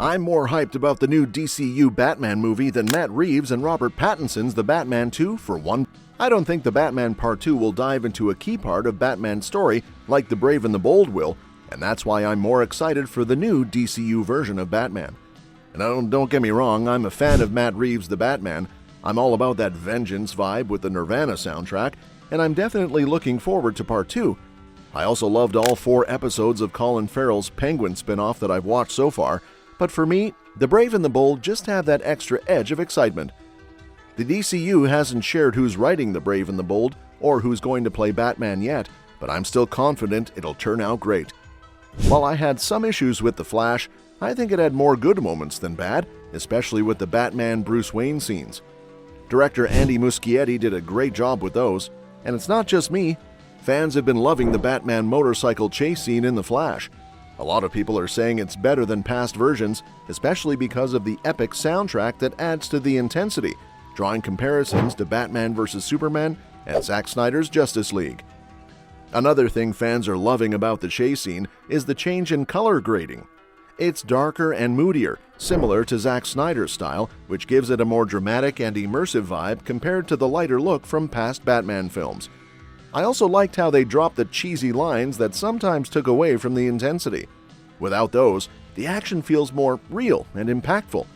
I'm more hyped about the new DCU Batman movie than Matt Reeves and Robert Pattinson's The Batman 2 for one. I don't think The Batman Part 2 will dive into a key part of Batman's story like The Brave and the Bold will, and that's why I'm more excited for the new DCU version of Batman. And don't get me wrong, I'm a fan of Matt Reeves' The Batman. I'm all about that vengeance vibe with the Nirvana soundtrack, and I'm definitely looking forward to Part 2. I also loved all 4 episodes of Colin Farrell's Penguin spin-off that I've watched so far, but for me, The Brave and the Bold just have that extra edge of excitement. The DCU hasn't shared who's writing The Brave and the Bold or who's going to play Batman yet, but I'm still confident it'll turn out great. While I had some issues with The Flash, I think it had more good moments than bad, especially with the Batman Bruce Wayne scenes. Director Andy Muschietti did a great job with those, and it's not just me. Fans have been loving the Batman motorcycle chase scene in The Flash. A lot of people are saying it's better than past versions, especially because of the epic soundtrack that adds to the intensity, drawing comparisons to Batman vs. Superman and Zack Snyder's Justice League. Another thing fans are loving about the chase scene is the change in color grading. It's darker and moodier, similar to Zack Snyder's style, which gives it a more dramatic and immersive vibe compared to the lighter look from past Batman films. I also liked how they dropped the cheesy lines that sometimes took away from the intensity. Without those, the action feels more real and impactful.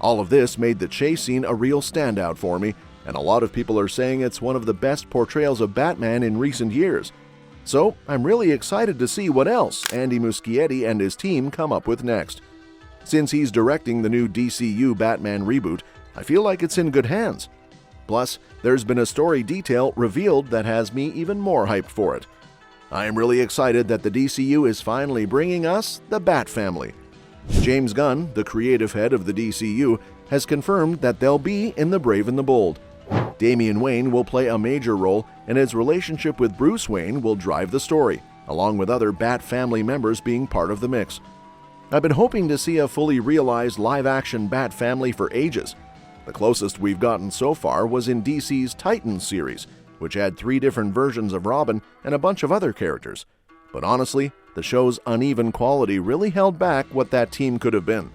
All of this made the chase scene a real standout for me, and a lot of people are saying it's one of the best portrayals of Batman in recent years. So, I'm really excited to see what else Andy Muschietti and his team come up with next. Since he's directing the new DCU Batman reboot, I feel like it's in good hands. Plus, there's been a story detail revealed that has me even more hyped for it. I am really excited that the DCU is finally bringing us the Bat Family. James Gunn, the creative head of the DCU, has confirmed that they'll be in The Brave and the Bold. Damian Wayne will play a major role, and his relationship with Bruce Wayne will drive the story, along with other Bat Family members being part of the mix. I've been hoping to see a fully realized live-action Bat Family for ages. The closest we've gotten so far was in DC's Titans series, which had 3 different versions of Robin and a bunch of other characters. But honestly, the show's uneven quality really held back what that team could have been.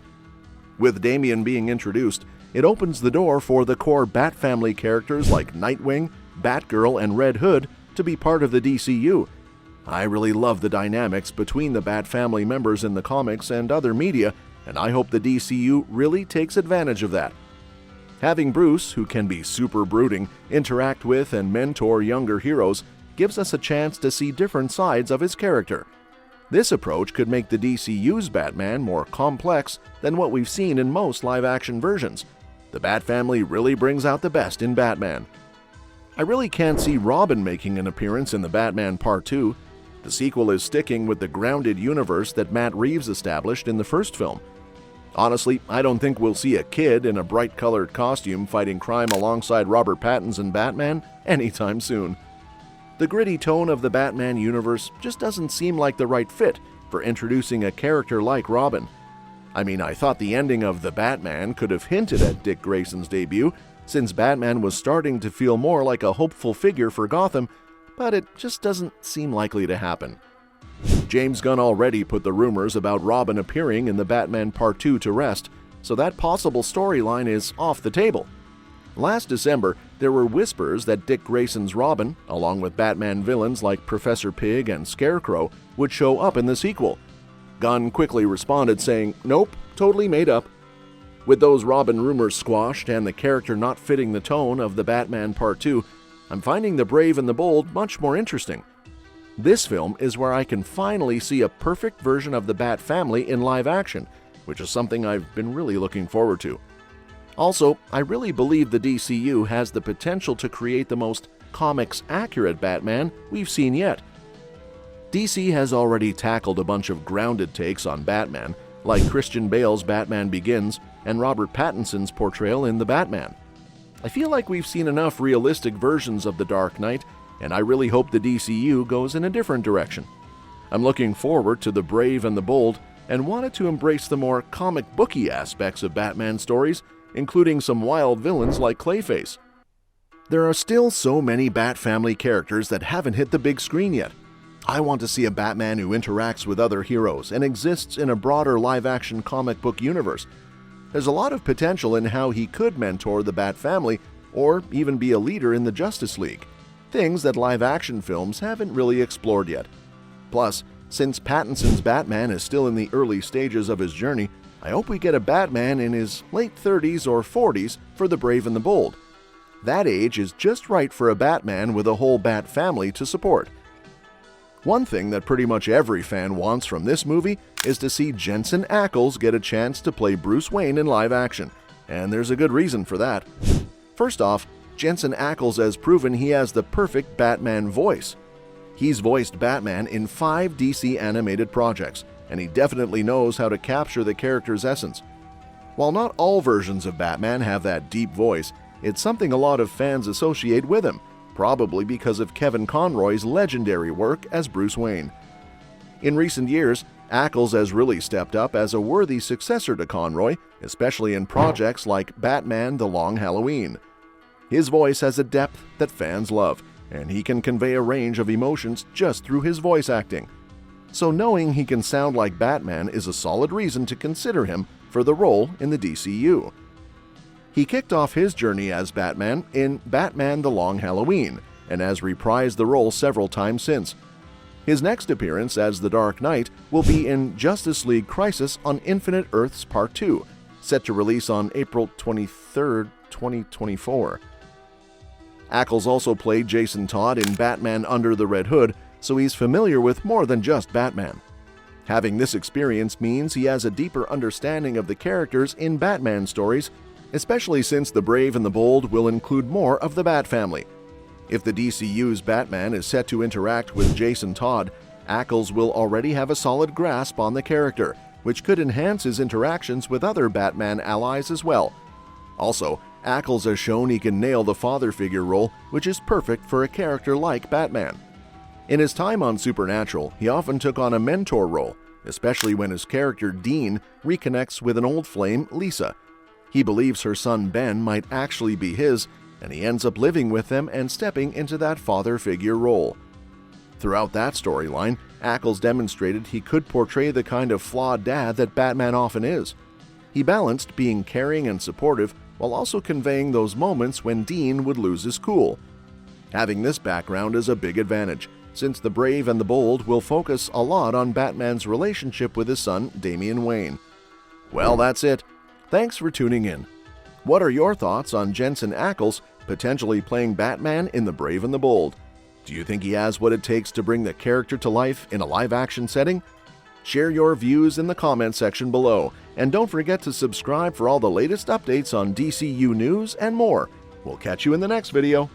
With Damian being introduced, it opens the door for the core Bat Family characters like Nightwing, Batgirl, and Red Hood to be part of the DCU. I really love the dynamics between the Bat Family members in the comics and other media, and I hope the DCU really takes advantage of that. Having Bruce, who can be super brooding, interact with and mentor younger heroes gives us a chance to see different sides of his character. This approach could make the DCU's Batman more complex than what we've seen in most live-action versions. The Bat Family really brings out the best in Batman. I really can't see Robin making an appearance in The Batman Part 2. The sequel is sticking with the grounded universe that Matt Reeves established in the first film. Honestly, I don't think we'll see a kid in a bright-colored costume fighting crime alongside Robert Pattinson Batman anytime soon. The gritty tone of the Batman universe just doesn't seem like the right fit for introducing a character like Robin. I mean, I thought the ending of The Batman could have hinted at Dick Grayson's debut, since Batman was starting to feel more like a hopeful figure for Gotham, but it just doesn't seem likely to happen. James Gunn already put the rumors about Robin appearing in The Batman Part 2 to rest, so that possible storyline is off the table. Last December, there were whispers that Dick Grayson's Robin, along with Batman villains like Professor Pig and Scarecrow, would show up in the sequel. Gunn quickly responded saying, "Nope, totally made up." With those Robin rumors squashed and the character not fitting the tone of The Batman Part 2, I'm finding The Brave and the Bold much more interesting. This film is where I can finally see a perfect version of the Bat Family in live action, which is something I've been really looking forward to. Also, I really believe the DCU has the potential to create the most comics-accurate Batman we've seen yet. DC has already tackled a bunch of grounded takes on Batman, like Christian Bale's Batman Begins and Robert Pattinson's portrayal in The Batman. I feel like we've seen enough realistic versions of The Dark Knight, and I really hope the DCU goes in a different direction. I'm looking forward to The Brave and the Bold, and wanted to embrace the more comic booky aspects of Batman stories, including some wild villains like Clayface. There are still so many Bat Family characters that haven't hit the big screen yet. I want to see a Batman who interacts with other heroes and exists in a broader live-action comic book universe. There's a lot of potential in how he could mentor the Bat family or even be a leader in the Justice League, things that live-action films haven't really explored yet. Plus, since Pattinson's Batman is still in the early stages of his journey, I hope we get a Batman in his late 30s or 40s for the Brave and the Bold. That age is just right for a Batman with a whole Bat family to support. One thing that pretty much every fan wants from this movie is to see Jensen Ackles get a chance to play Bruce Wayne in live action, and there's a good reason for that. First off, Jensen Ackles has proven he has the perfect Batman voice. He's voiced Batman in 5 DC animated projects, and he definitely knows how to capture the character's essence. While not all versions of Batman have that deep voice, it's something a lot of fans associate with him, probably because of Kevin Conroy's legendary work as Bruce Wayne. In recent years, Ackles has really stepped up as a worthy successor to Conroy, especially in projects like Batman: The Long Halloween. His voice has a depth that fans love, and he can convey a range of emotions just through his voice acting. So knowing he can sound like Batman is a solid reason to consider him for the role in the DCU. He kicked off his journey as Batman in Batman: The Long Halloween and has reprised the role several times since. His next appearance as the Dark Knight will be in Justice League Crisis on Infinite Earths Part 2, set to release on April 23, 2024. Ackles also played Jason Todd in Batman Under the Red Hood, so he's familiar with more than just Batman. Having this experience means he has a deeper understanding of the characters in Batman stories, especially since The Brave and the Bold will include more of the Bat family. If the DCU's Batman is set to interact with Jason Todd, Ackles will already have a solid grasp on the character, which could enhance his interactions with other Batman allies as well. Also, Ackles has shown he can nail the father figure role, which is perfect for a character like Batman. In his time on Supernatural, he often took on a mentor role, especially when his character Dean reconnects with an old flame, Lisa. He believes her son Ben might actually be his, and he ends up living with them and stepping into that father figure role. Throughout that storyline, Ackles demonstrated he could portray the kind of flawed dad that Batman often is. He balanced being caring and supportive while also conveying those moments when Dean would lose his cool. Having this background is a big advantage, since The Brave and the Bold will focus a lot on Batman's relationship with his son, Damian Wayne. Well, that's it. Thanks for tuning in. What are your thoughts on Jensen Ackles potentially playing Batman in The Brave and the Bold? Do you think he has what it takes to bring the character to life in a live-action setting? Share your views in the comment section below, and don't forget to subscribe for all the latest updates on DCU news and more. We'll catch you in the next video.